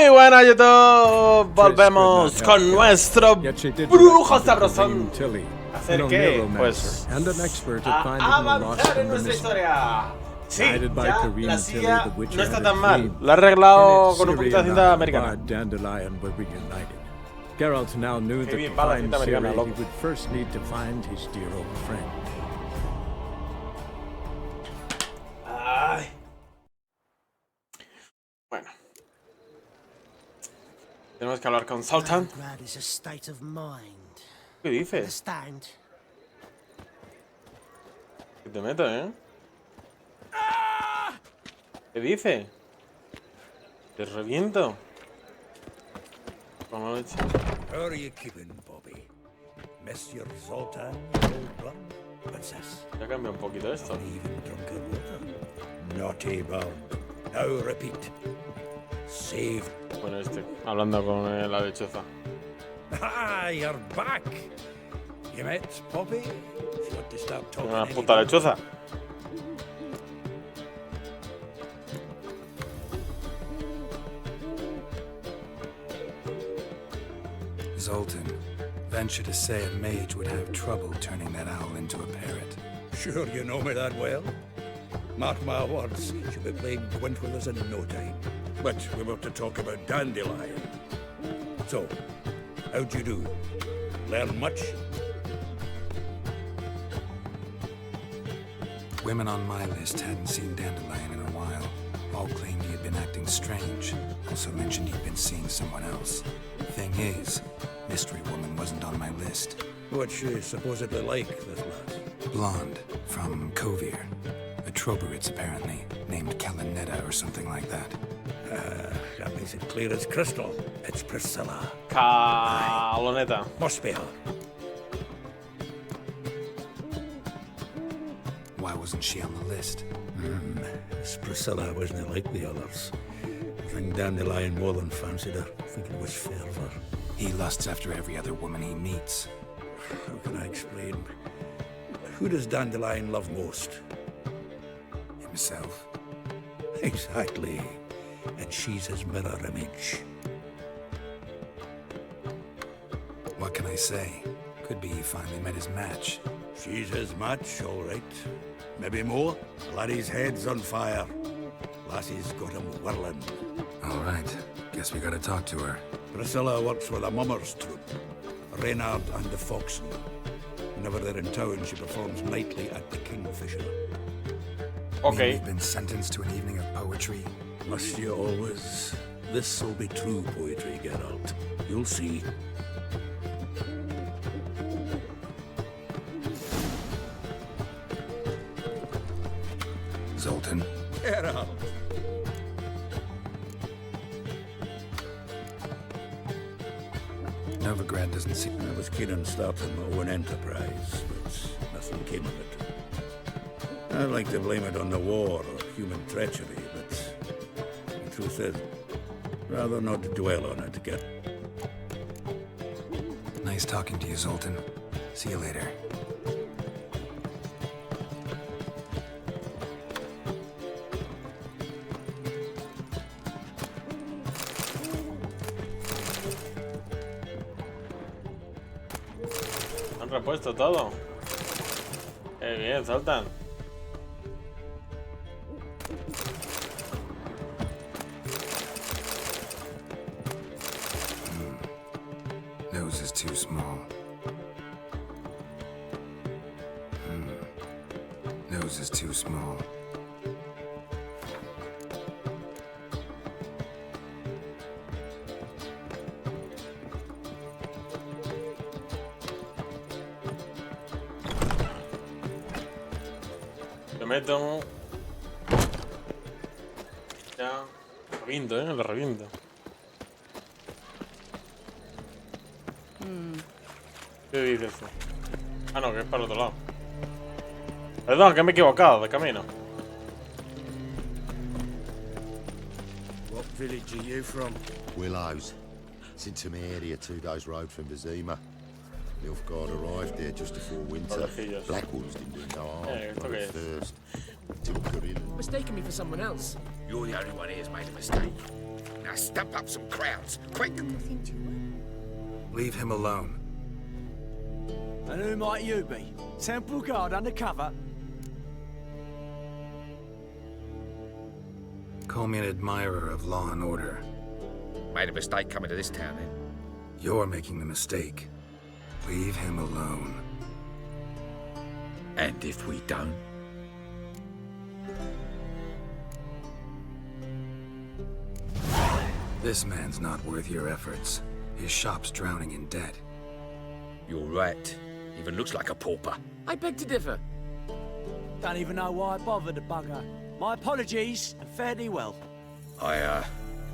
Muy buenas YouTube, volvemos con nuestro brujo sabrosón. ¿Hacer qué? Pues a avanzar en nuestra historia. Sí, ya la silla no está tan mal. La ha arreglado con un poquito de cinta americana. Geralt now knew that to find Ciri, he would first need to find his dear old friend. Ay. Bueno. Tenemos que hablar con Sultan. ¿Qué dices? ¿Qué te meto, ¿Qué dice? Te reviento. Como leche. How are you keeping, Bobby? Monsieur Zoltan, old blood princess. Ya cambia un poquito esto. Even drunken water. Naughty bound. Now repeat. Save. Bueno, hablando con la lechuza. Ah, you're back. You met Bobby? If you want to start talking. Una puta lechuza. Zoltan, venture to say a mage would have trouble turning that owl into a parrot. Sure you know me that well? Mark my words, she'll be playing Gwent with us in no time. But we're about to talk about Dandelion. So, how'd you do? Learn much? Women on my list hadn't seen Dandelion in a while. All claimed he had been acting strange. Also mentioned he'd been seeing someone else. Thing is, Mystery Woman wasn't on my list. What's she supposedly like, this lass? Blonde, from Kovir. A Troberits, apparently, named Calenetta or something like that. That makes it clear as crystal. It's Priscilla. Caloneta. Must be her. Why wasn't she on the list? This Priscilla wasn't like the others. I think Dandelion more than fancied her. I think it was fervor. He lusts after every other woman he meets. How can I explain? Who does Dandelion love most? Himself. Exactly. And she's his mirror image. What can I say? Could be he finally met his match. She's his match, all right. Maybe more. Laddie's head's on fire. Lassie's got him whirling. All right. Guess we gotta talk to her. Priscilla works with a mummer's troupe. Reynard and the Foxen. Whenever they're in town, she performs nightly at the Kingfisher. Okay. You've been sentenced to an evening of poetry. Must you always? This'll be true poetry, Geralt. You'll see. Zoltan. Geralt! Novigrad doesn't seem... I was keen on starting my own enterprise, but nothing came of it. I'd like to blame it on the war or human treachery, but the truth is, rather not dwell on it again. Nice talking to you, Zoltan. See you later. Han repuesto todo. Qué bien, Sultan. Nose is too small. Nose is too small. Le meto. Ya. Reviento, le reviento. ¿Qué dices tú? Ah, no, que es para el otro lado. Perdón, que me he equivocado de camino. What village are you from? Willows. It's in Temeria, 2 days' road from Vizima. Nilfgaard arrived there just before winter. Torrecillas. Blackwoods didn't do no harm. ¿esto Not qué at es? first. Till Gorilla. Mistaking me for someone else. You're the only one here's made a mistake. Now stump up some crowds, quick! Leave him alone. And who might you be? Temple Guard undercover? Call me an admirer of law and order. Made a mistake coming to this town, then. You're making the mistake. Leave him alone. And if we don't? This man's not worth your efforts. His shop's drowning in debt. You're right. Even looks like a pauper. I beg to differ. Don't even know why I bothered the bugger. My apologies, and fare thee well. I,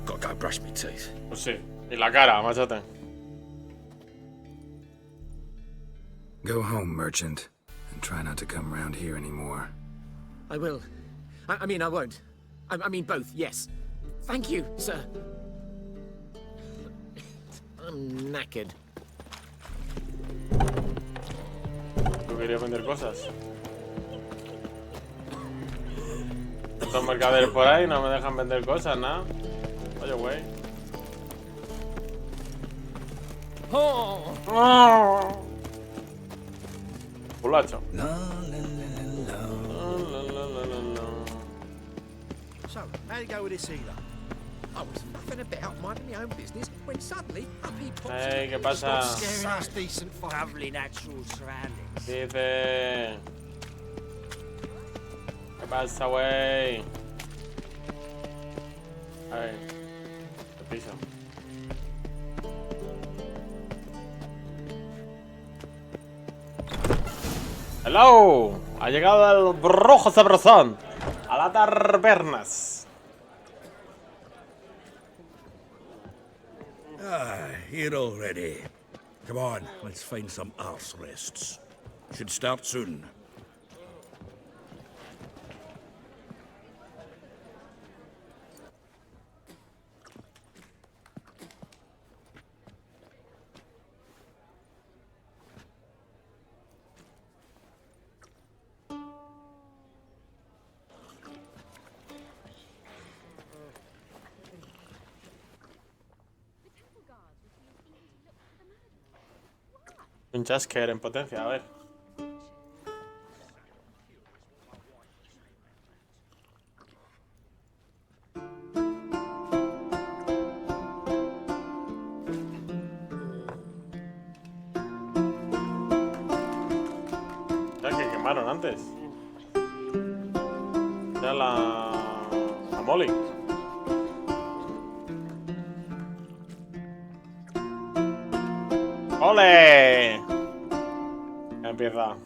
gotta go brush my teeth. Pues sí. Y la cara, machete. Go home, merchant, and try not to come round here anymore. I will. I mean, I won't. I mean, both, yes. Thank you, sir. I'm knackered. Yo quería vender cosas. Estos mercaderes por ahí no me dejan vender cosas, ¿no? Oye, güey. Oh. Pulacho. So, how'd it go with this healer? I was faffing about minding my own business when suddenly up he pops. Hey, ¿qué pasa? Scaring us decent fun. Lovely natural surroundings. Dice... ¿Qué pasa, güey? Ay, te piso. Hello, ha llegado el brujo sabrosón a las tabernas. Here already. Come on, let's find some arse rests. Should start soon. Un chasquer en potencia, a ver. Ya que quemaron antes. Ya la Molly. ¡Ole! Ya empieza.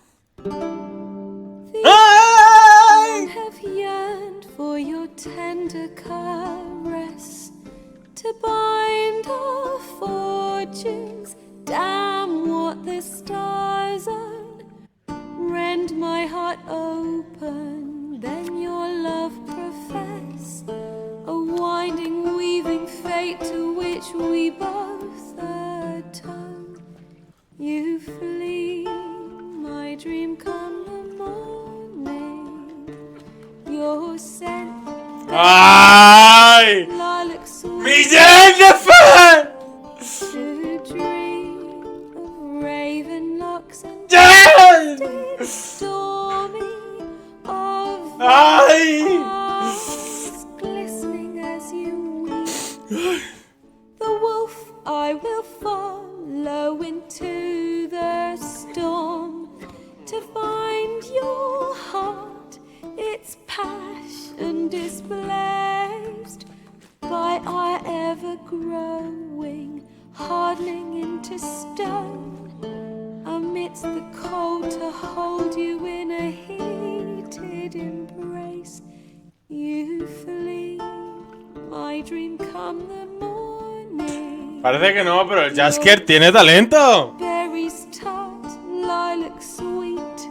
I have yearned for your tender caress to bind our fortunes. Damn what the stars own. Rend my heart open, then your love profess. A winding, weaving fate to which we both atone. You flee, my dream come the morning. Your scent, ¡Ay! lilac sweet. ¡Millén de fe! To dream of raven locks and ¡Jen! stormy of ¡Ay! eyes glistening as you weep. The wolf I will follow into the storm to find your heart, its passion displaced by our ever-growing, hardening into stone. Amidst the cold to hold you in a heated embrace. You flee, my dream come the morning. Parece que no, pero el Jasker tiene talento. Berries tart, lilac sweet.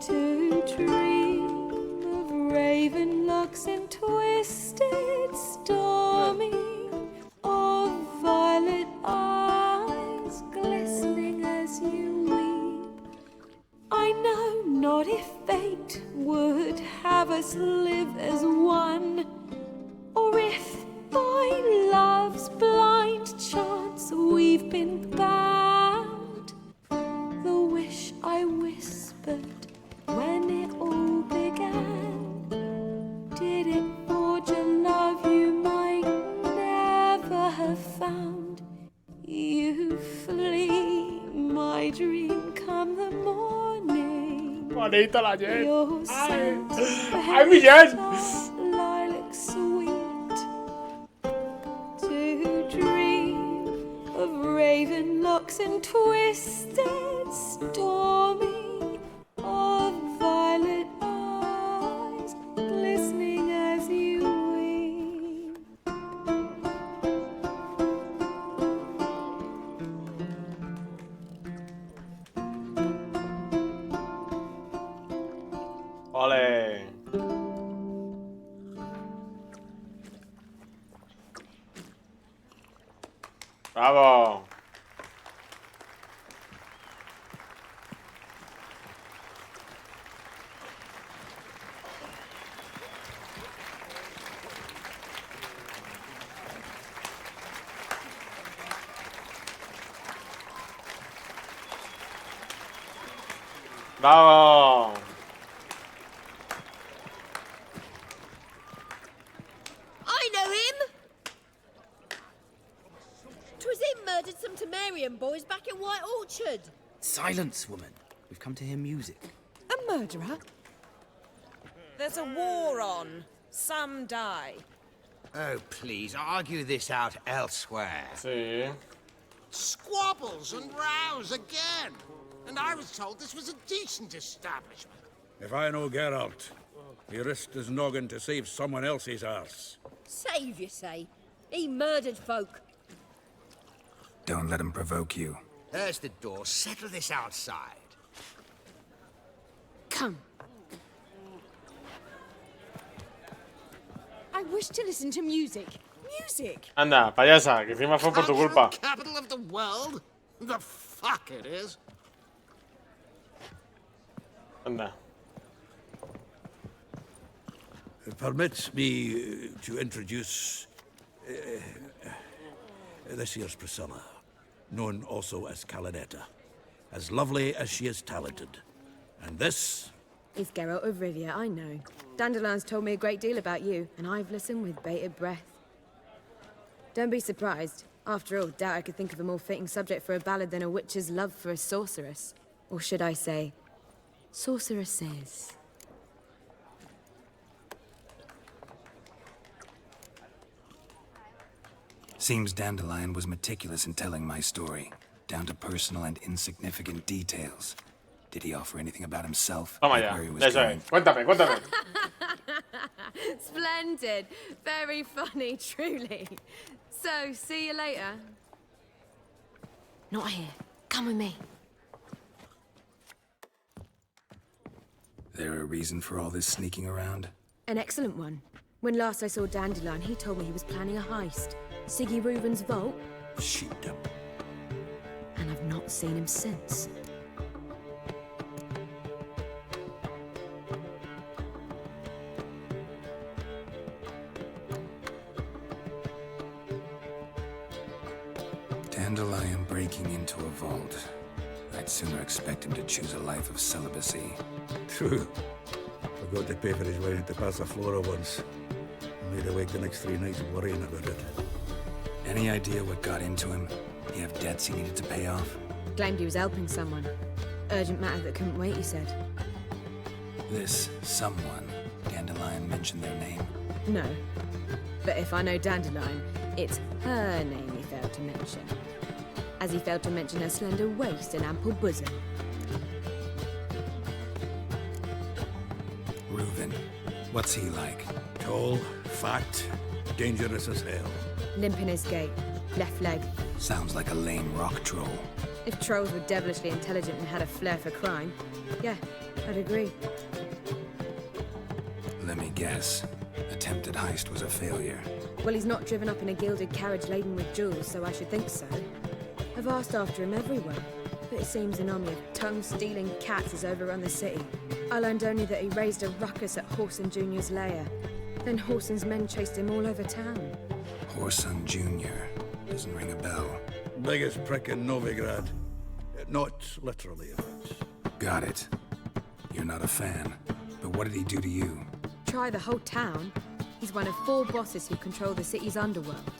To dream of raven locks and twisted stormy of violet eyes glistening as you weep. I know not if fate would have us live as one, or if bonito la Jen. Your Ay, scent, ay, mi Jen. lilac sweet, to dream of raven locks and twisted stormy, of violet eyes glistening as you weep. Ole. Bravo. Bravo. I know him! 'Twas him murdered some Temerian boys back in White Orchard. Silence, woman. We've come to hear music. A murderer? There's a war on. Some die. Oh, please, argue this out elsewhere. Sí. Squabbles and rows again. And I was told this was a decent establishment. If I know Geralt, he risked his noggin to save someone else's arse. Save, you say? He murdered folk. Don't let him provoke you. There's the door. Settle this outside. Come. I wish to listen to music. Music! Anda, payasa, que encima fue por tu culpa. Capital of the world? The fuck it is. Anda. Permit me to introduce this here's Priscilla, known also as Calinetta, as lovely as she is talented. And this is Geralt of Rivia, I know. Dandelion's told me a great deal about you, and I've listened with bated breath. Don't be surprised. After all, doubt I could think of a more fitting subject for a ballad than a witch's love for a sorceress. Or should I say, sorceresses. Seems Dandelion was meticulous in telling my story, down to personal and insignificant details. Did he offer anything about himself? Toma ya, eso es. Cuéntame, cuéntame. Splendid. Very funny, truly. So, see you later. Not here. Come with me. There a reason for all this sneaking around? An excellent one. When last I saw Dandelion, he told me he was planning a heist. Siggy Reuven's vault. Shoot him. And I've not seen him since. Dandelion breaking into a vault. I'd sooner expect him to choose a life of celibacy. True. Forgot to pay for his wedding to Passaflora once. Made awake the next 3 nights worrying about it. Any idea what got into him? He have debts he needed to pay off? Claimed he was helping someone. Urgent matter that couldn't wait, he said. This someone, Dandelion mentioned their name? No. But if I know Dandelion, it's her name he failed to mention. As he failed to mention her slender waist and ample bosom. Reuven. What's he like? Tall, fat, dangerous as hell. Limp in his gait. Left leg. Sounds like a lame rock troll. If trolls were devilishly intelligent and had a flair for crime, yeah, I'd agree. Let me guess. Attempted heist was a failure. Well, he's not driven up in a gilded carriage laden with jewels, so I should think so. I've asked after him everywhere, but it seems an army of tongue-stealing cats has overrun the city. I learned only that he raised a ruckus at Whoreson Jr.'s lair. Then Whoreson's men chased him all over town. Whoreson Jr. Doesn't ring a bell. Biggest prick in Novigrad. Not literally, of it. Got it. You're not a fan. But what did he do to you? Try the whole town. He's one of 4 bosses who control the city's underworld.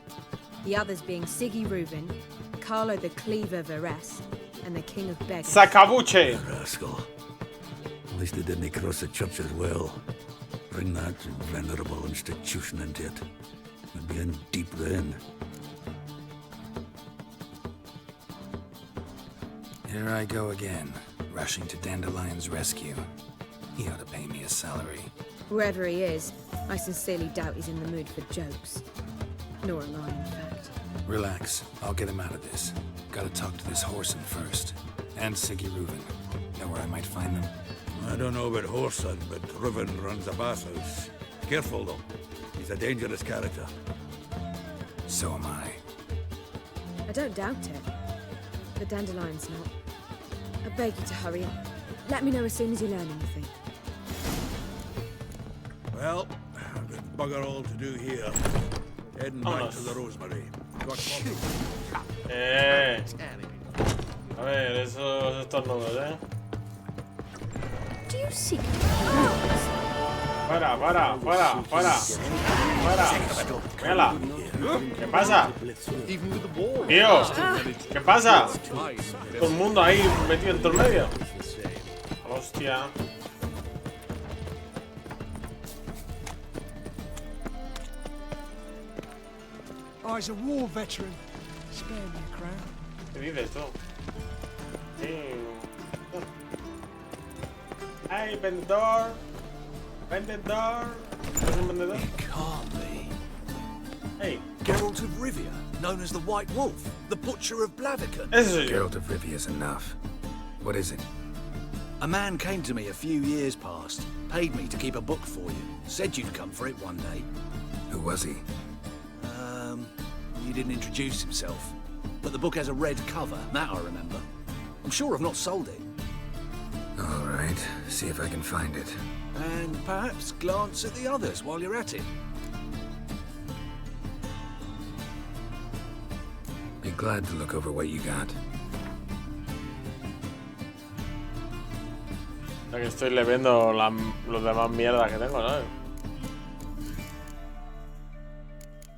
The others being Siggy Reuven, Carlo the Cleaver Varese, and the King of Beggars. Sacabuche! Rascal. At least they didn't cross the church as well. Bring that venerable institution into it. We'd be in deep then. Here I go again, rushing to Dandelion's rescue. He ought to pay me a salary. Wherever he is, I sincerely doubt he's in the mood for jokes. Nor am I, in fact. Relax. I'll get him out of this. Gotta talk to this Whoreson first. And Siggy Reuven. Know where I might find them? I don't know about Whoreson, but Reuven runs a bathhouse. Careful, though. He's a dangerous character. So am I. I don't doubt it. But Dandelion's not. I beg you to hurry up. Let me know as soon as you learn anything. Well, I've got bugger all to do here. Heading back to the Rosemary. Got A ver, esos estornudos, Do you seek Para. Mírala. ¿Qué pasa? Tío, ¿qué pasa? Todo el mundo ahí metido en todo el medio. Hostia. I was a war veteran. Spare me a crown. ¿Qué dices tú? Sí. ¡Ay, vendedor! ¡Vendedor! ¿Es un vendedor? It can't be. Hey. Geralt of Rivia, known as the White Wolf, the Butcher of Blaviken. Geralt of Rivia's enough. What is it? A man came to me a few years past, paid me to keep a book for you, said you'd come for it one day. Who was he? He didn't introduce himself, but the book has a red cover, that I remember. I'm sure I've not sold it. All right, see if I can find it. And perhaps glance at the others while you're at it. Be glad to look over what you got. Ya que estoy leyendo los demás mierdas que tengo, ¿sabes?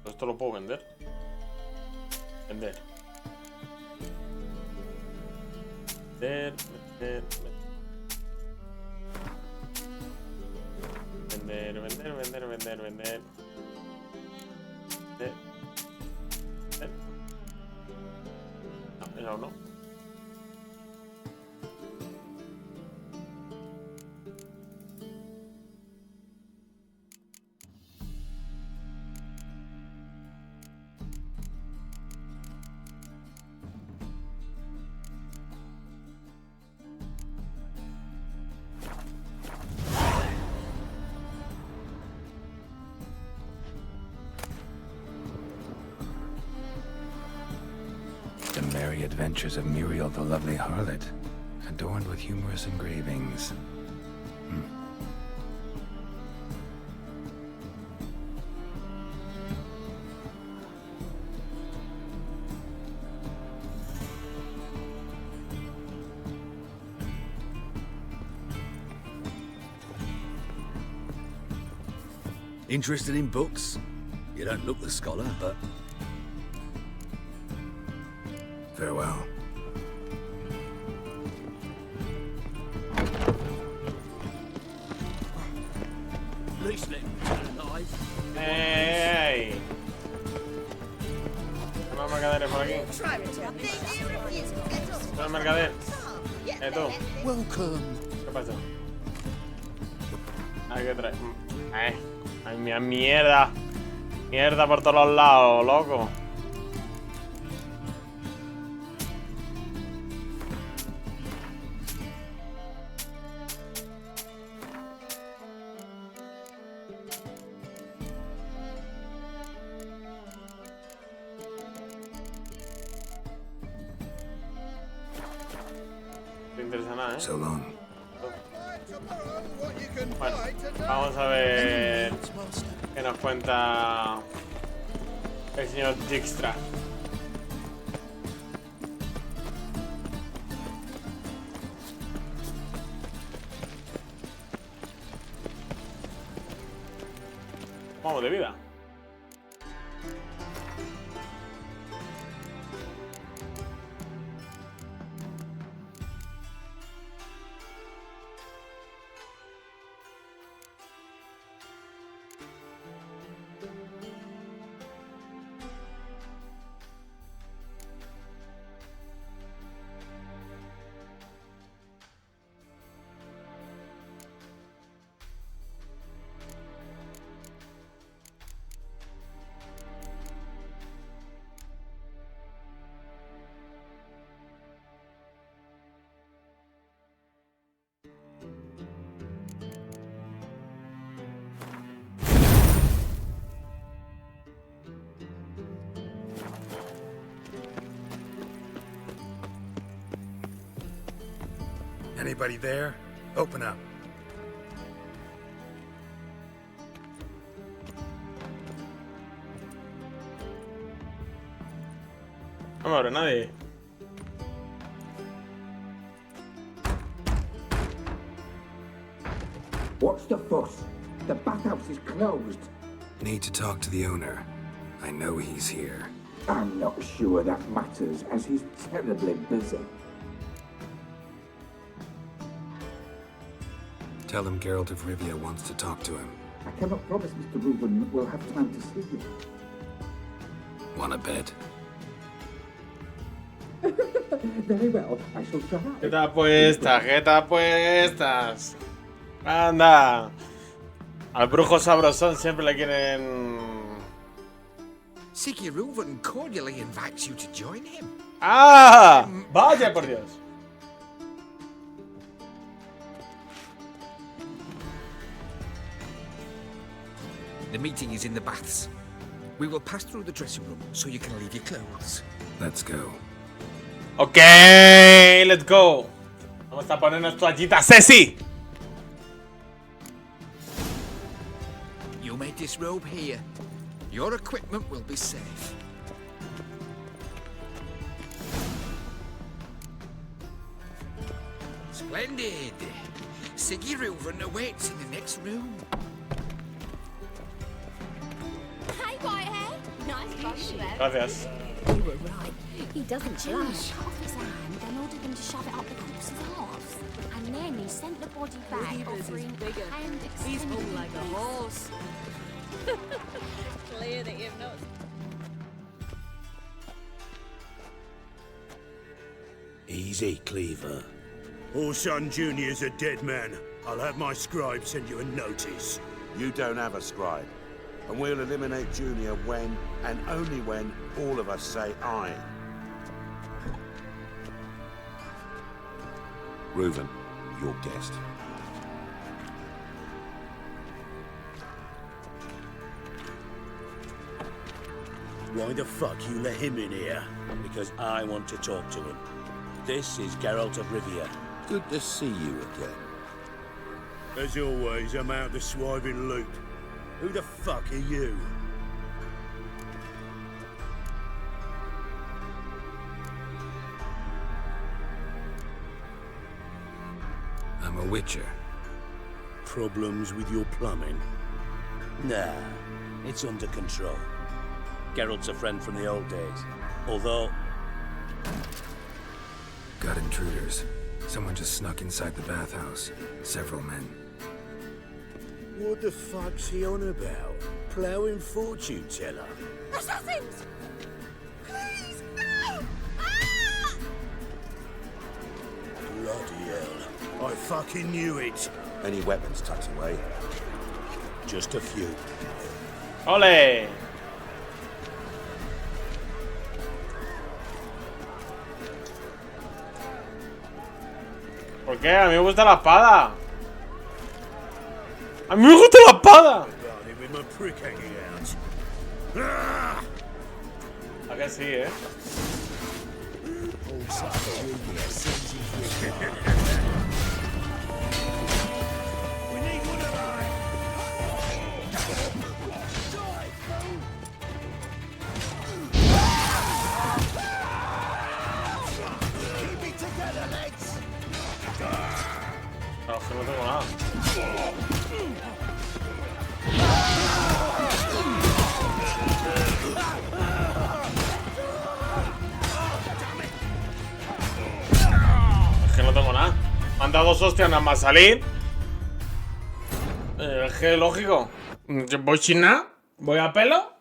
Esto lo puedo vender. Vender. Vender. No, no. The Merry Adventures of Muriel the Lovely Harlot, adorned with humorous engravings. Interested in books? You don't look the scholar, but... Farewell. At least let me turn alive. ¡Ey! Una mercader por aquí. Una mercader. Tú. Welcome. ¿Qué pasa? Ay, ¿qué traes? Ay, mierda. Mierda por todos los lados, loco. No interesa nada, ¿eh? So long. Bueno, vamos a ver qué nos cuenta el señor Dijkstra. Vamos de vida. Anybody there? Open up. No me abre nadie. What's the fuss? The bathhouse is closed. Need to talk to the owner. I know he's here. I'm not sure that matters, as he's terribly busy. Tell him Geralt of Rivia wants to talk to him. I cannot promise Mr. Reuben will have time to see you. Want a bet? Very well, I shall try. ¿Qué te apuestas? ¿Qué te apuestas? Anda. Al brujo sabrosón siempre le quieren... Siggy Reuben cordially invites you to join him. ¡Ah! ¡Vaya por Dios! The meeting is in the baths. We will pass through the dressing room so you can leave your clothes. Let's go. Ok, let's go. Vamos a ponernos toallitas, Ceci. You may disrobe here. Your equipment will be safe. Splendid. Siggy Reuben awaits in the next room. Hey, Whitehair. Nice brush, you have. Gracias. You were right. He doesn't blush. Cut off his hand and ordered them to shove it up the corpse's arse. And then he sent the body back, offering hand extended. He's all like a horse. Clear that you've not. Easy, Cleaver. Orson Jr.'s a dead man. I'll have my scribe send you a notice. You don't have a scribe. And we'll eliminate Junior when, and only when, all of us say aye. Reuven, your guest. Why the fuck you let him in here? Because I want to talk to him. This is Geralt of Rivia. Good to see you again. As always, I'm out the swiving loop. Who the fuck are you? I'm a witcher. Problems with your plumbing? Nah, it's under control. Geralt's a friend from the old days. Although... Got intruders. Someone just snuck inside the bathhouse. Several men. What the fuck's he on about? Ploughing fortune teller? Assassins! Please, no! Ah! Bloody hell. I fucking knew it. Any weapons tucked away? Just a few. ¡Ole! ¿Por qué? A mí me gusta la espada. ¡A mí me gusta la espada! ¿A que sí, eh? No, que no tengo nada. Es que no tengo nada. Me han dado 2 hostias nada más salir. Es que lógico. Voy sin nada. Voy a pelo.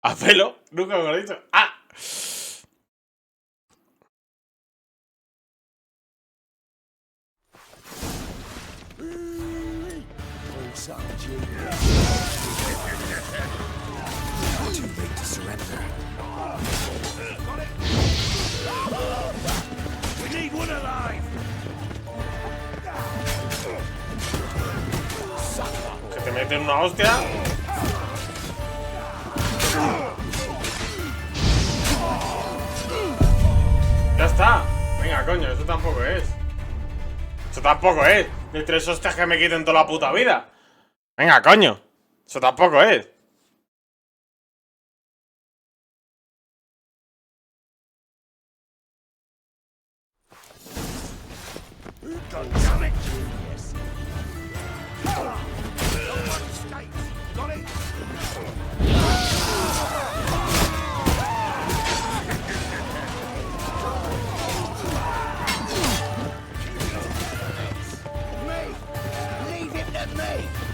A pelo. Nunca me lo he dicho. ¡Ah! Too late to surrender. We need one alive. Que te meten una hostia. Ya está. Venga, coño, eso tampoco es. Eso Eso tampoco es. De 3 hostias que me quiten toda la puta vida. Venga, coño. Eso tampoco es.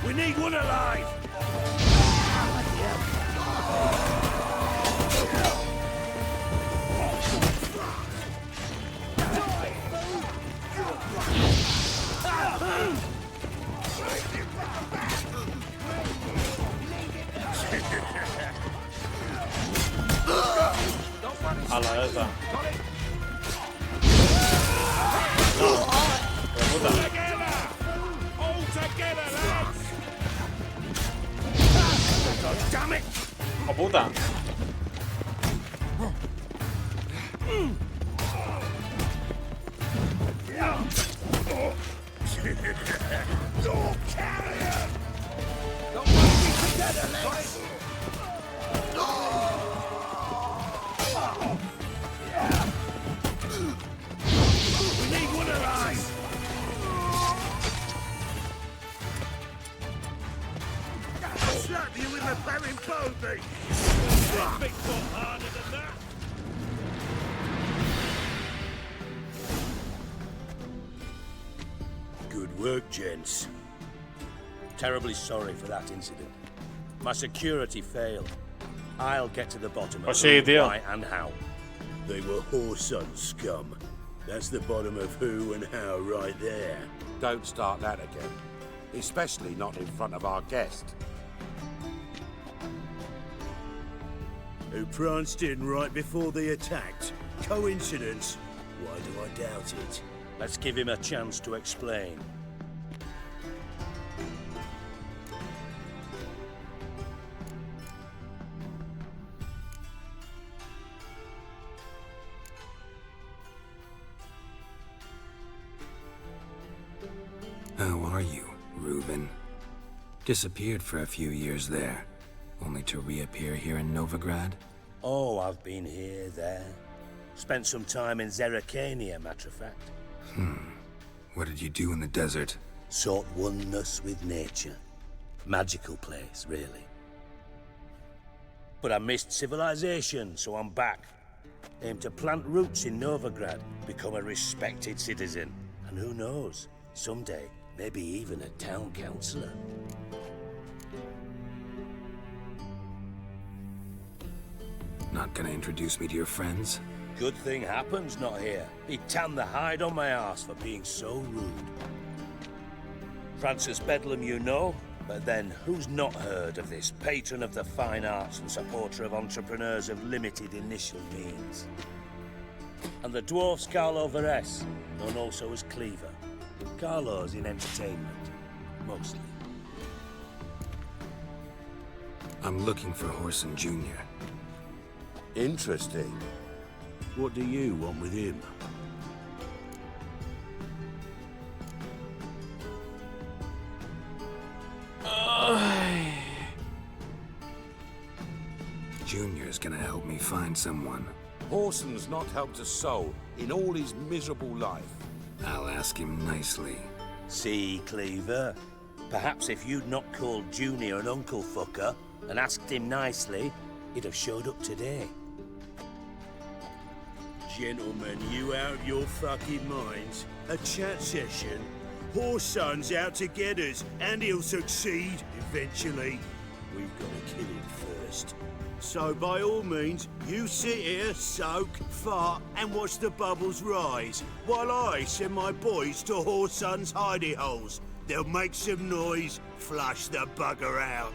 We need one alive! A la esa. No. ¡Qué puta! ¡Oh, puta! Good work, gents. Terribly sorry for that incident. My security failed. I'll get to the bottom of who, why, and how. They were whoreson scum. That's the bottom of who and how right there. Don't start that again. Especially not in front of our guest. Who pranced in right before they attacked. Coincidence? Why do I doubt it? Let's give him a chance to explain. How are you, Reuben? Disappeared for a few years there, only to reappear here in Novigrad? Oh, I've been here, there. Spent some time in Zerrikania, matter of fact. What did you do in the desert? Sought oneness with nature. Magical place, really. But I missed civilization, so I'm back. Aim to plant roots in Novigrad, become a respected citizen. And who knows, someday, maybe even a town councillor. Not gonna introduce me to your friends? Good thing happens not here. He'd tan the hide on my arse for being so rude. Francis Bedlam you know, but then who's not heard of this patron of the fine arts and supporter of entrepreneurs of limited initial means? And the dwarf's Carlo Veres, known also as Cleaver. Carlo's in entertainment, mostly. I'm looking for Whoreson Jr. Interesting. What do you want with him? Junior's gonna help me find someone. Whoreson's not helped a soul in all his miserable life. I'll ask him nicely. See, Cleaver? Perhaps if you'd not called Junior an uncle fucker and asked him nicely, he'd have showed up today. Gentlemen, you out of your fucking minds? A chat session? Whoreson's out to get us, and he'll succeed eventually. We've got to kill him first. So by all means, you sit here, soak, fart, and watch the bubbles rise, while I send my boys to Whoreson's hidey holes. They'll make some noise, flush the bugger out.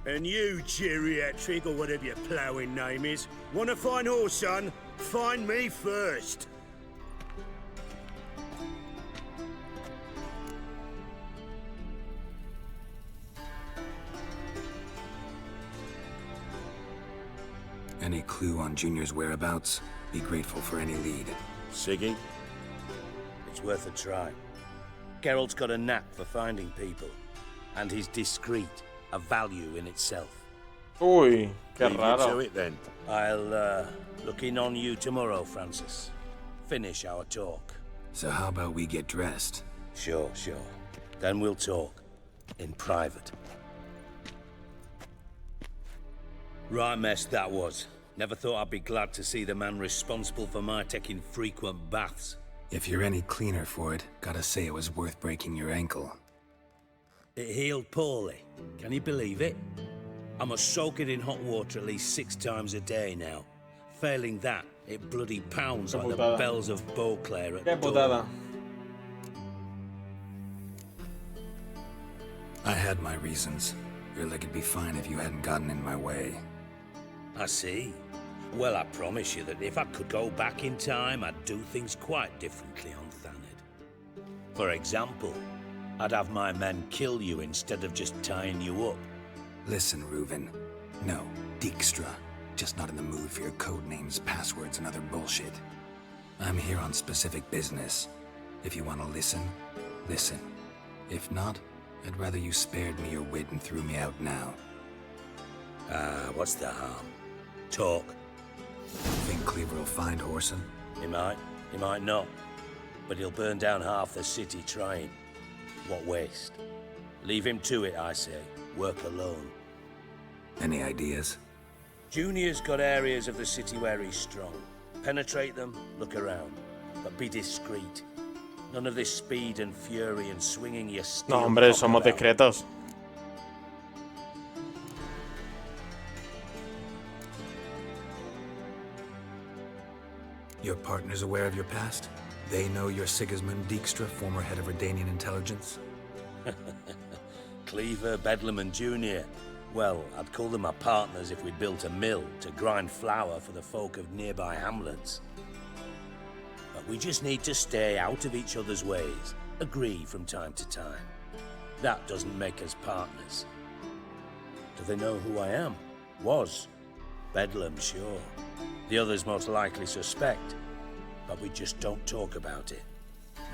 And you, geriatric, or whatever your ploughing name is, want to find Whoreson? Find me first. Any clue on Junior's whereabouts? Be grateful for any lead. Siggy? It's worth a try. Geralt's got a knack for finding people, and he's discreet, a value in itself. Uy, qué Leave you raro. to it then. I'll look in on you tomorrow, Francis. Finish our talk. So how about we get dressed? Sure. Then we'll talk. In private. Right mess that was. Never thought I'd be glad to see the man responsible for my taking frequent baths. If you're any cleaner for it, gotta say it was worth breaking your ankle. It healed poorly. Can you believe it? I must soak it in hot water at least 6 times a day now. Failing that, it bloody pounds like the bells of Beauclair at dawn. I had my reasons. Your leg would be fine if you hadn't gotten in my way. I see. Well, I promise you that if I could go back in time, I'd do things quite differently on Thanedd. For example, I'd have my men kill you instead of just tying you up. Listen, Reuven. No, Dijkstra. Just not in the mood for your code names, passwords, and other bullshit. I'm here on specific business. If you want to listen, listen. If not, I'd rather you spared me your wit and threw me out now. What's the harm? Talk. Think Cleaver will find Whoreson? He might not. But he'll burn down half the city trying. What waste? Leave him to it, I say. Work alone. Any ideas? Junior's got areas of the city where he's strong. Penetrate them, look around. But be discreet. None of this speed and fury and swinging your steel. No, hombre, somos discretos. Your partner's aware of your past? They know you're Sigismund Dijkstra, former head of Redanian intelligence? Cleaver, Bedlam, and Junior. Well, I'd call them my partners if we built a mill to grind flour for the folk of nearby hamlets. But we just need to stay out of each other's ways, agree from time to time. That doesn't make us partners. Do they know who I am? Was. Bedlam, sure. The others most likely suspect, but we just don't talk about it.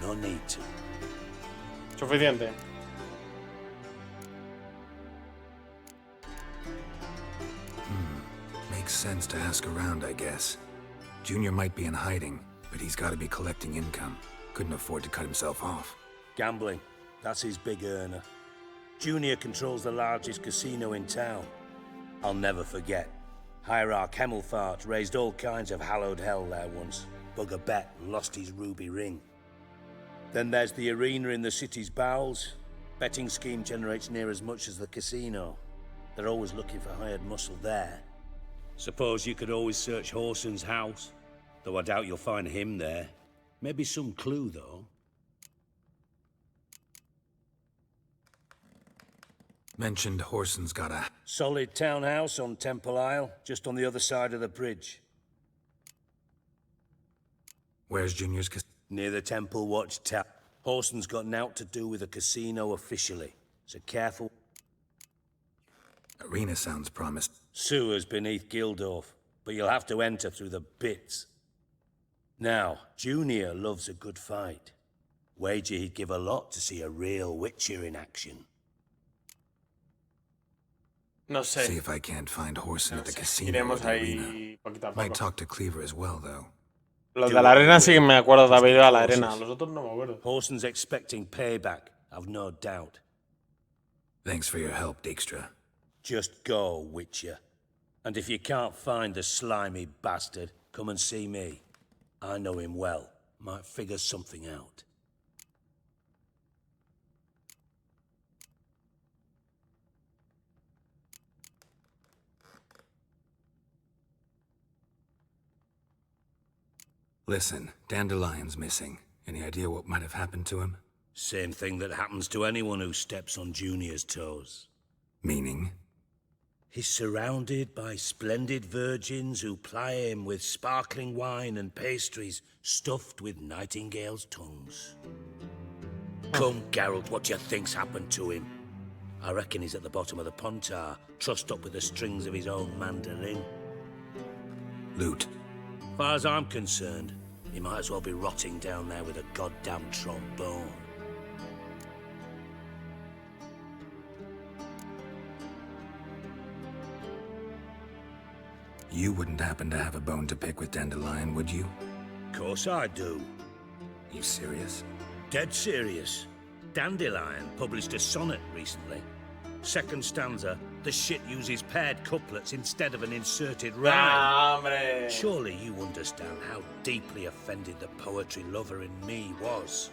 No need to. Suficiente. Makes sense to ask around, I guess. Junior might be in hiding, but he's got to be collecting income. Couldn't afford to cut himself off. Gambling. That's his big earner. Junior controls the largest casino in town. I'll never forget. Hierarch Hemmelfart raised all kinds of hallowed hell there once. Bugger bet and lost his ruby ring. Then there's the arena in the city's bowels. Betting scheme generates near as much as the casino. They're always looking for hired muscle there. Suppose you could always search Whoreson's house, though I doubt you'll find him there. Maybe some clue, though. Mentioned Whoreson's got a... Solid townhouse on Temple Isle, just on the other side of the bridge. Where's Junior's casino? Near the Temple Watch Tower. Whoreson's got naught to do with a casino officially, so careful. Arena sounds promising. Sewers beneath Gildorf, but you'll have to enter through the bits. Now, Junior loves a good fight. Wager he'd give a lot to see a real Witcher in action. No sé. See if I can't find Whoreson at the casino. Iremos ahí poquito a Might poco. talk to Cleaver as well, though. Los de la arena sí que me acuerdo de haber ido a la arena. Los otros no me acuerdo. Whoreson's expecting payback, I've no doubt. Thanks for your help, Dijkstra. Just go, Witcher. And if you can't find the slimy bastard, come and see me. I know him well. Might figure something out. Listen, Dandelion's missing. Any idea what might have happened to him? Same thing that happens to anyone who steps on Junior's toes. Meaning? He's surrounded by splendid virgins who ply him with sparkling wine and pastries stuffed with nightingales' tongues. Come, Geralt, what do you think's happened to him? I reckon he's at the bottom of the Pontar, trussed up with the strings of his own mandolin. Loot. Far as I'm concerned, You might as well be rotting down there with a goddamn trombone. You wouldn't happen to have a bone to pick with Dandelion, would you? Course I do. You serious? Dead serious. Dandelion published a sonnet recently. Second stanza, the shit uses paired couplets instead of an inserted rhyme. Surely you understand how deeply offended the poetry lover in me was.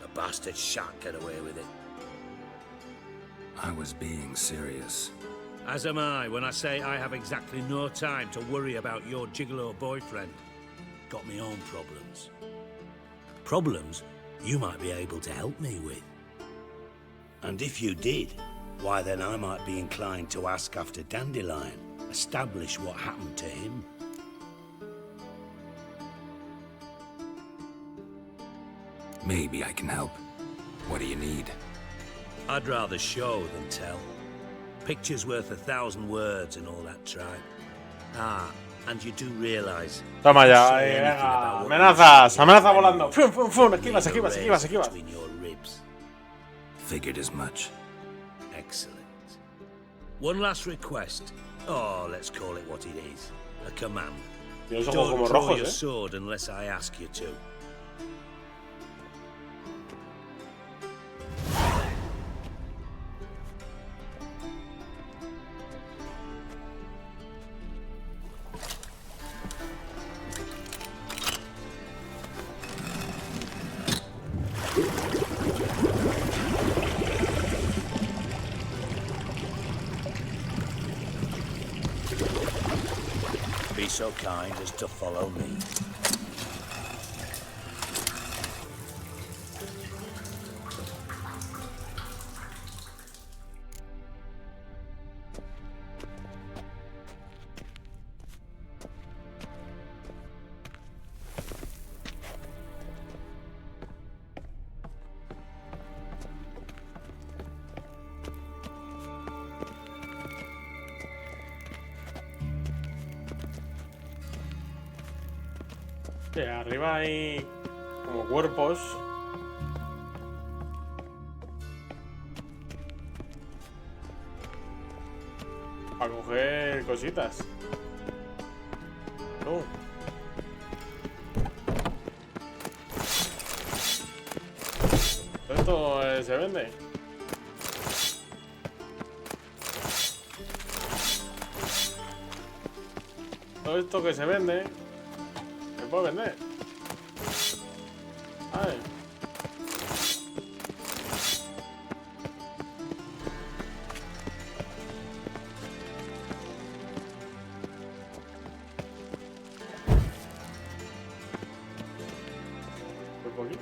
The bastard shan't get away with it. I was being serious. As am I when I say I have exactly no time to worry about your gigolo boyfriend. Got me own problems. Problems you might be able to help me with. And if you did, why then I might be inclined to ask after Dandelion, establish what happened to him. Maybe I can help. What do you need? I'd rather show than tell. Picture's worth 1,000 words and all that tribe. Ah, and you do realize. Toma ya, venga. Amenazas, amenaza volando. Fum, fum, fum. Esquivas, esquivas, esquivas, esquivas. Between your ribs. Figured as much. Excellent. One last request. Oh, let's call it what it is. A command. Los ojos Don't como draw rojos, your sword unless I ask you to. Be so kind as to follow me. Sí, arriba hay como cuerpos. Para coger cositas. Oh. Esto se vende. Todo esto que se vende. ¿Se puede vender? Ay. ¿Qué por aquí?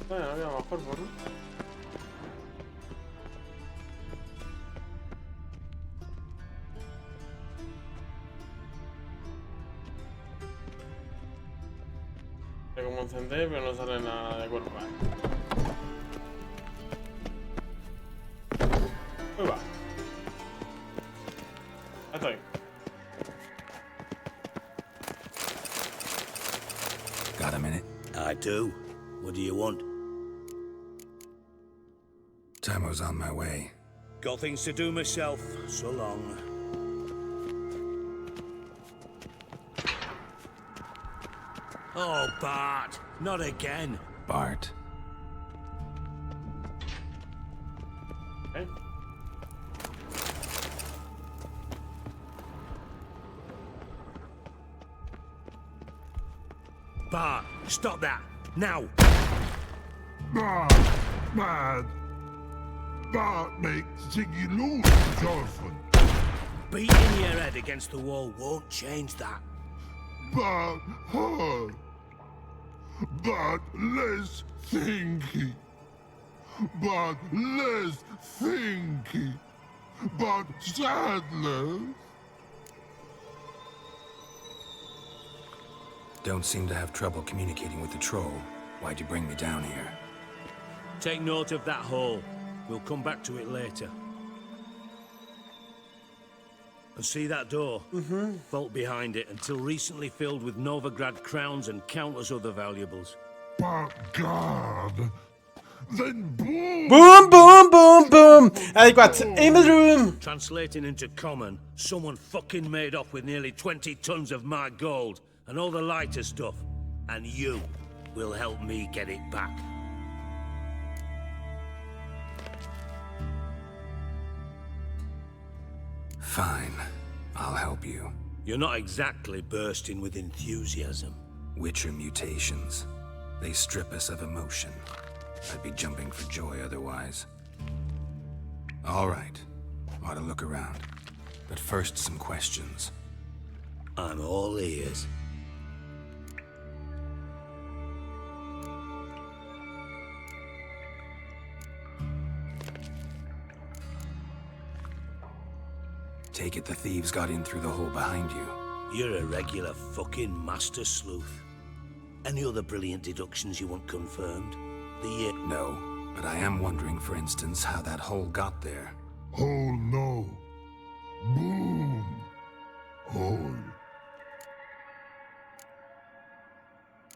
Bueno, había más cuerpos, ¿no? Como encender, pero no sale nada de cuerpo. Uy, va. Ya estoy. Got a minute? I do. What do you want? Tamo's on my way. Got things to do myself. So long. Oh, Bart! Not again! Bart. Hey. Bart, stop that! Now! Bart, mad. Bart makes Ziggy lose his girlfriend. Beating your head against the wall won't change that. But her. But less thinky. But less thinky. But sadness. Don't seem to have trouble communicating with the troll. Why'd you bring me down here? Take note of that hole. We'll come back to it later. And see that door? Vault behind it, until recently filled with Novigrad crowns and countless other valuables. But God, then boom! Boom, boom, boom, boom! Adequate. In the room! Translating into common, someone fucking made off with nearly 20 tons of my gold and all the lighter stuff. And you will help me get it back. Fine. I'll help you. You're not exactly bursting with enthusiasm. Witcher mutations. They strip us of emotion. I'd be jumping for joy otherwise. All right. Ought to look around. But first, some questions. I'm all ears. Take it the thieves got in through the hole behind you. You're a regular fucking master sleuth. Any other brilliant deductions you want confirmed? No, but I am wondering, for instance, how that hole got there. Hole no. Boom. Hole.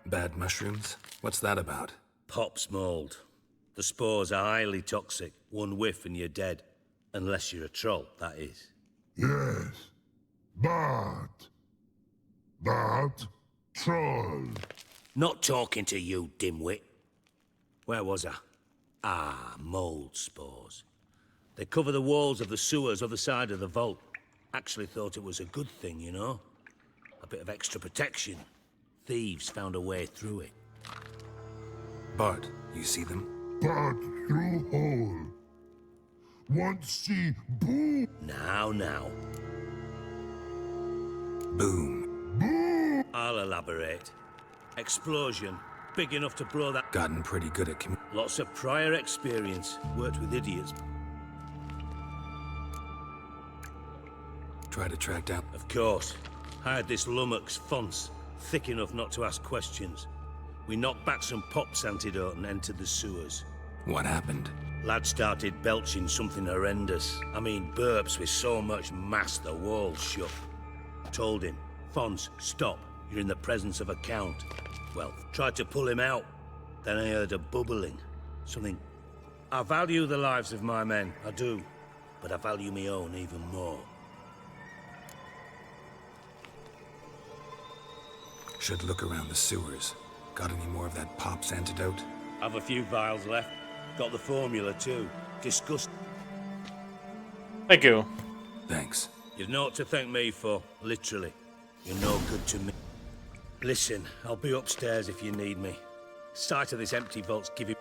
Bad mushrooms? What's that about? Pop's mold. The spores are highly toxic. One whiff and you're dead. Unless you're a troll, that is. Yes. But troll. Not talking to you, dimwit. Where was I? Ah, mold spores. They cover the walls of the sewers other side of the vault. Actually thought it was a good thing, you know? A bit of extra protection. Thieves found a way through it. Bart, you see them? But through hole. Want see boom. Now. Boom. Boom. I'll elaborate. Explosion. Big enough to blow that... Gotten pretty good at Lots of prior experience. Worked with idiots. Try to track down... Of course. Hired this lummox, Fonce. Thick enough not to ask questions. We knocked back some Pop's antidote and entered the sewers. What happened? Lad started belching something horrendous. I mean, burps with so much mass the walls shook. Told him, Fonce, stop. You're in the presence of a count. Well, tried to pull him out. Then I heard a bubbling. Something... I value the lives of my men, I do. But I value my own even more. Should look around the sewers. Got any more of that Pop's antidote? Have a few vials left. Got the formula too. Disgust. Thank you. Thanks. You've naught to thank me for, literally. You're no good to me. Listen, I'll be upstairs if you need me. Sight of this empty vault's giving...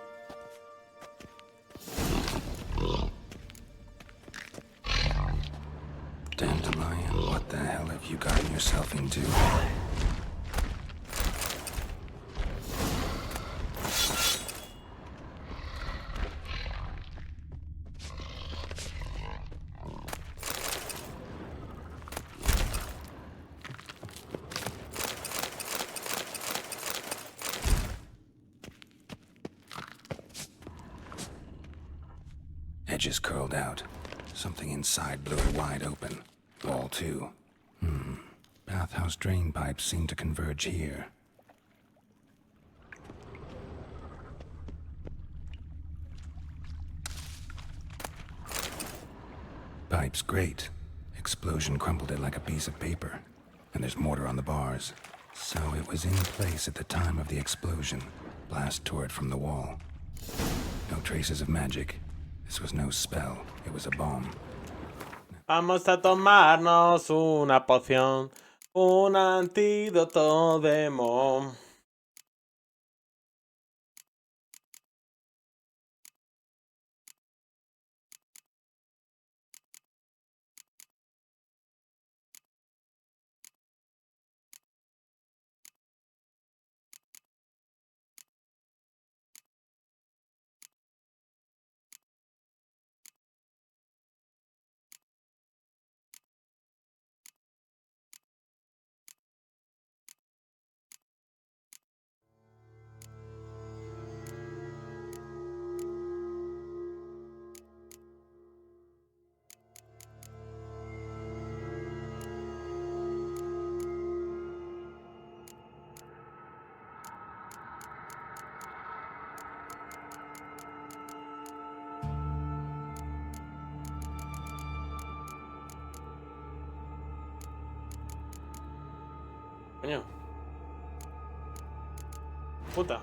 Dandelion, what the hell have you gotten yourself into? Edges curled out. Something inside blew it wide open. Wall too. Bathhouse drain pipes seem to converge here. Pipe's great. Explosion crumpled it like a piece of paper. And there's mortar on the bars. So it was in place at the time of the explosion. Blast tore it from the wall. No traces of magic. This was no spell. It was a bomb. Vamos a tomarnos una poción, un antídoto de mo. Coño. Puta.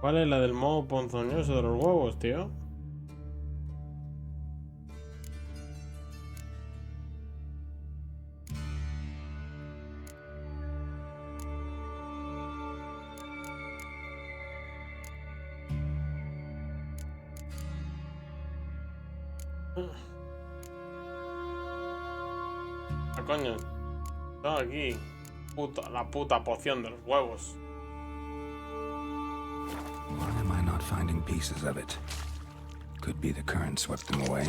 ¿Cuál es la del modo ponzoñoso de los huevos, tío? Ah, coño. No, aquí. La puta poción de los huevos. Why am I not finding pieces of it? Could be the current swept them away.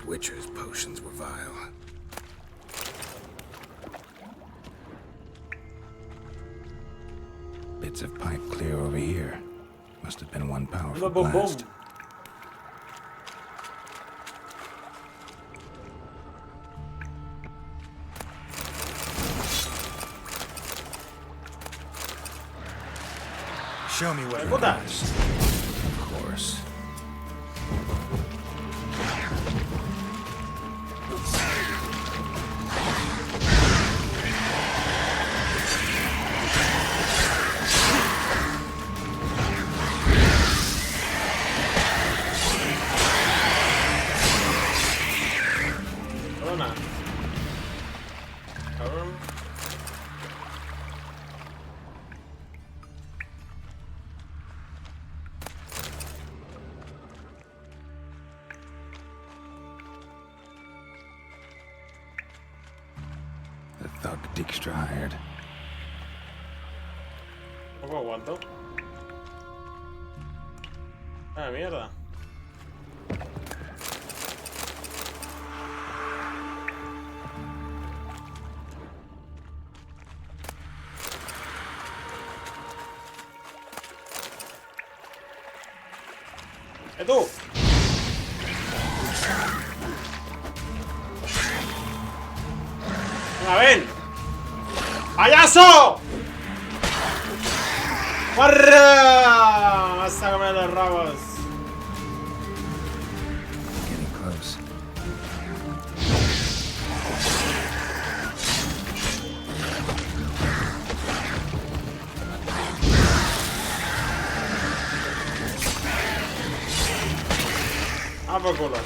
Witcher's potions were vile. Bits of pipe clear over here. Must have been one powerful blast. Show me what best. Of course. The thug Dijkstra hired. ¿Cómo aguanto? Ah, mierda. ¡Tú! ¡Venga, ven! ¡Payaso! ¡Corre! ¡Vas a comer los rabos! Getting close. ¡Ah, por culo!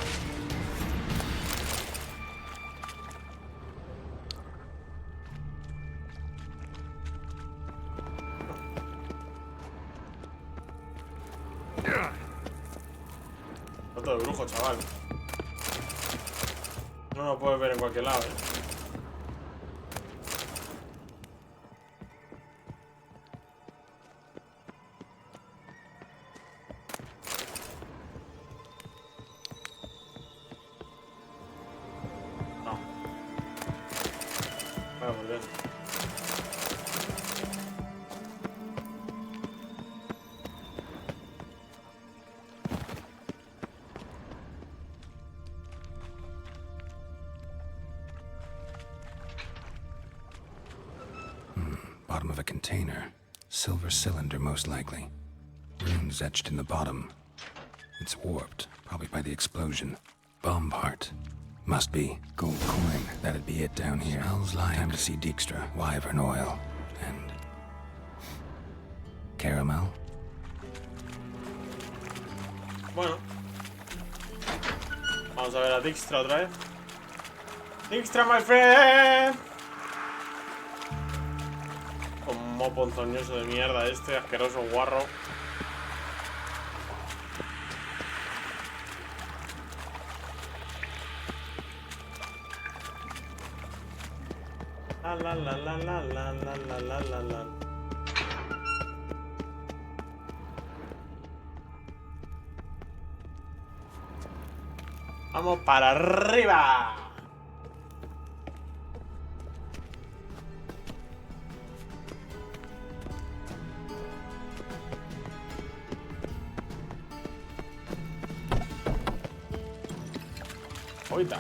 Foto de brujo, chaval. No lo puedes ver en cualquier lado, ¿eh? bottom of a container. Silver cylinder, most likely. Runes etched in the bottom. It's warped, probably by the explosion. Bomb part. Must be. Gold coin. That'd be it down here. Smells like. Time to see Dijkstra, wyvern oil, and... caramel? Bueno. Vamos a ver a Dijkstra otra vez. Dijkstra, my friend. Como ponzoñoso de mierda este, asqueroso guarro. La la la la la la la la la la. Vamos para arriba. Oita.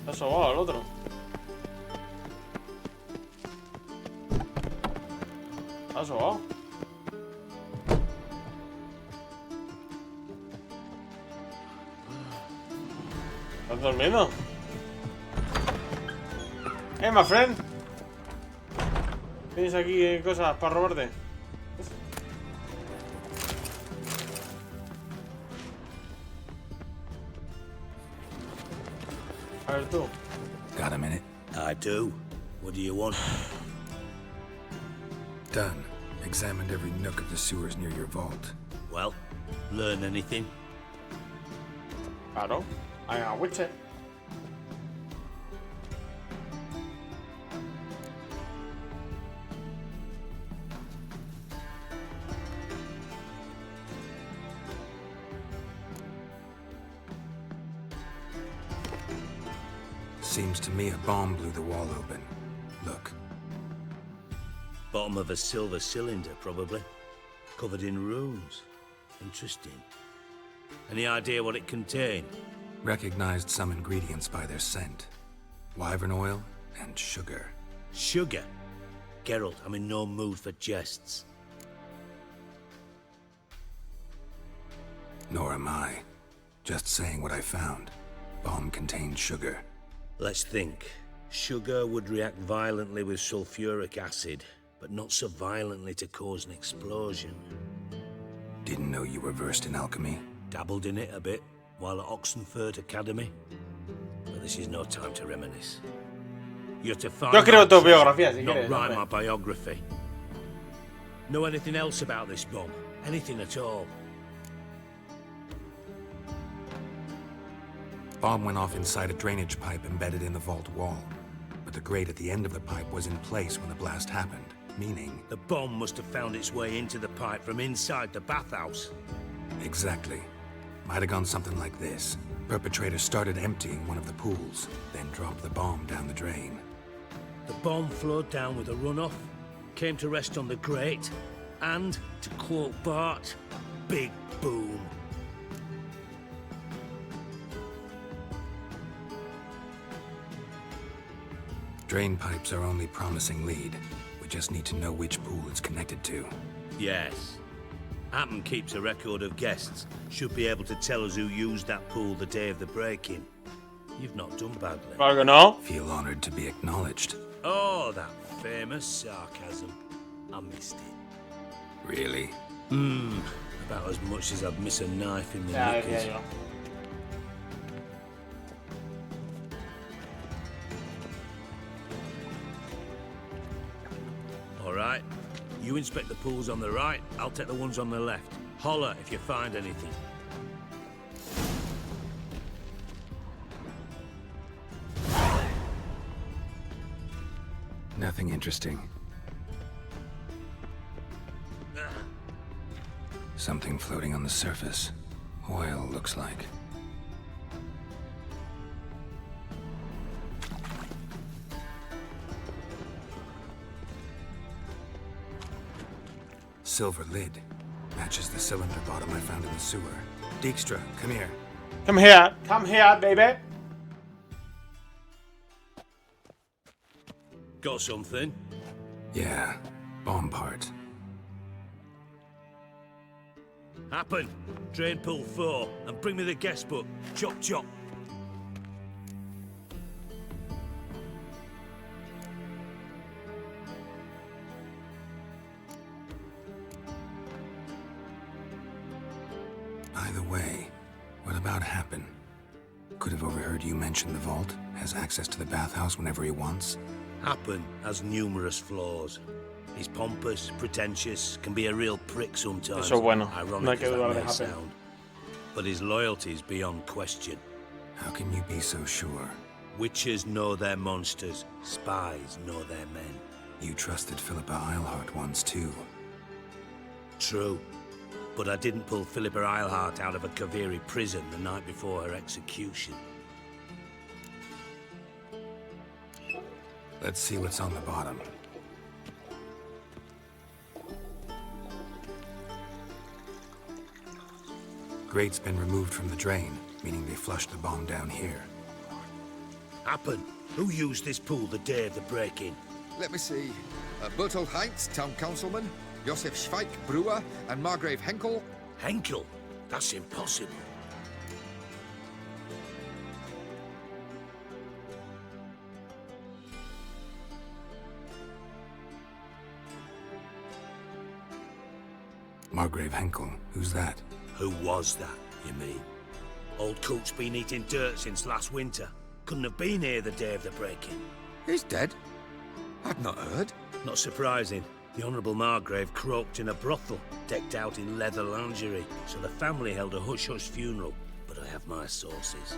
Se ha sobado el otro. Se ha sobado. ¿Estás durmiendo? My friend. ¿Tienes aquí cosas para robarte? A ver tú. Got a minute? I do. What do you want? Done. Examined every nook of the sewers near your vault. Well, learn anything? Claro. I am with it. Seems to me a bomb blew the wall open. Look. Bottom of a silver cylinder, probably. Covered in runes. Interesting. Any idea what it contained? Recognized some ingredients by their scent. Wyvern oil and sugar. Sugar? Geralt, I'm in no mood for jests. Nor am I. Just saying what I found. Bomb contained sugar. Let's think. Sugar would react violently with sulfuric acid, but not so violently to cause an explosion. Didn't know you were versed in alchemy. Dabbled in it a bit while at Oxenford Academy. But this is no time to reminisce. You're to find Yo creo tu biografía, si not quieres, write hombre. my biography. Know anything else about this bomb? Anything at all? Bomb went off inside a drainage pipe embedded in the vault wall. But the grate at the end of the pipe was in place when the blast happened, meaning... The bomb must have found its way into the pipe from inside the bathhouse. Exactly. Might have gone something like this. Perpetrator started emptying one of the pools, then dropped the bomb down the drain. The bomb flowed down with a runoff, came to rest on the grate, and, to quote Bart, big boom. Drain pipes are only promising lead. We just need to know which pool it's connected to. Yes. Hammond keeps a record of guests. Should be able to tell us who used that pool the day of the break-in. You've not done badly. Claro que no. Feel honored to be acknowledged. Oh, that famous sarcasm. I missed it. Really? About as much as I'd miss a knife in the Ya, knickers. ya, ya. All right. You inspect the pools on the right, I'll take the ones on the left. Holler if you find anything. Nothing interesting. Something floating on the surface. Oil, looks like. Silver lid. Matches the cylinder bottom I found in the sewer. Dijkstra, come here. Come here. Come here, baby. Got something? Yeah, bomb part. Happen. Drain pool 4 and bring me the guest book. Chop chop. By the way, what about Happen? Could have overheard you mention the vault. Has access to the bathhouse whenever he wants. Happen has numerous flaws. He's pompous, pretentious, can be a real prick sometimes. Eso es bueno. Ironic No hay que as that dudar de may Happen. sound. But his loyalty's beyond question. How can you be so sure? Witches know their monsters. Spies know their men. You trusted Philippa Eilhart once too. True. But I didn't pull Philippa Eilhart out of a Kaviri prison the night before her execution. Let's see what's on the bottom. Grate's been removed from the drain, meaning they flushed the bomb down here. Happen. Who used this pool the day of the break-in? Let me see. Bertolt Heinz, town councilman, Josef Schweik, brewer, and Margrave Henkel. Henkel? That's impossible. Margrave Henkel, who's that? Who was that, you mean? Old Coot's been eating dirt since last winter. Couldn't have been here the day of the break-in. He's dead? I'd not heard. Not surprising. The Honourable Margrave croaked in a brothel, decked out in leather lingerie, so the family held a hush-hush funeral. But I have my sources.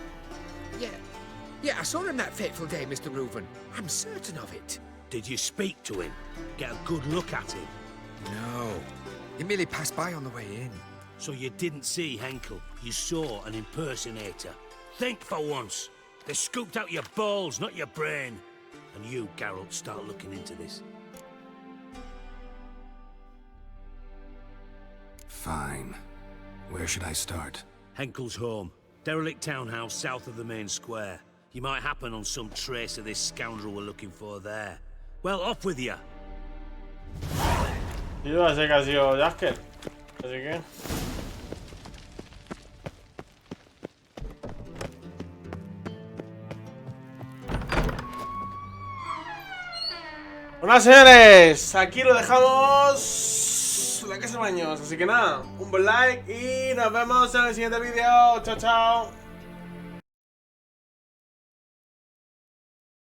Yeah, I saw him that fateful day, Mr. Reuven. I'm certain of it. Did you speak to him? Get a good look at him? No. He merely passed by on the way in. So you didn't see Henkel. You saw an impersonator. Think for once. They scooped out your balls, not your brain. And you, Geralt, start looking into this. Fine. Where should I start? Henkel's home. Derelict townhouse south of the main square. You might happen on some trace of this scoundrel we're looking for there. Well, off with you. Yo pensé que ha sido Jasker. Así que... Bueno, señores, aquí lo dejamos la casa de baños. Así que nada, un buen like y nos vemos en el siguiente vídeo. Chao, chao.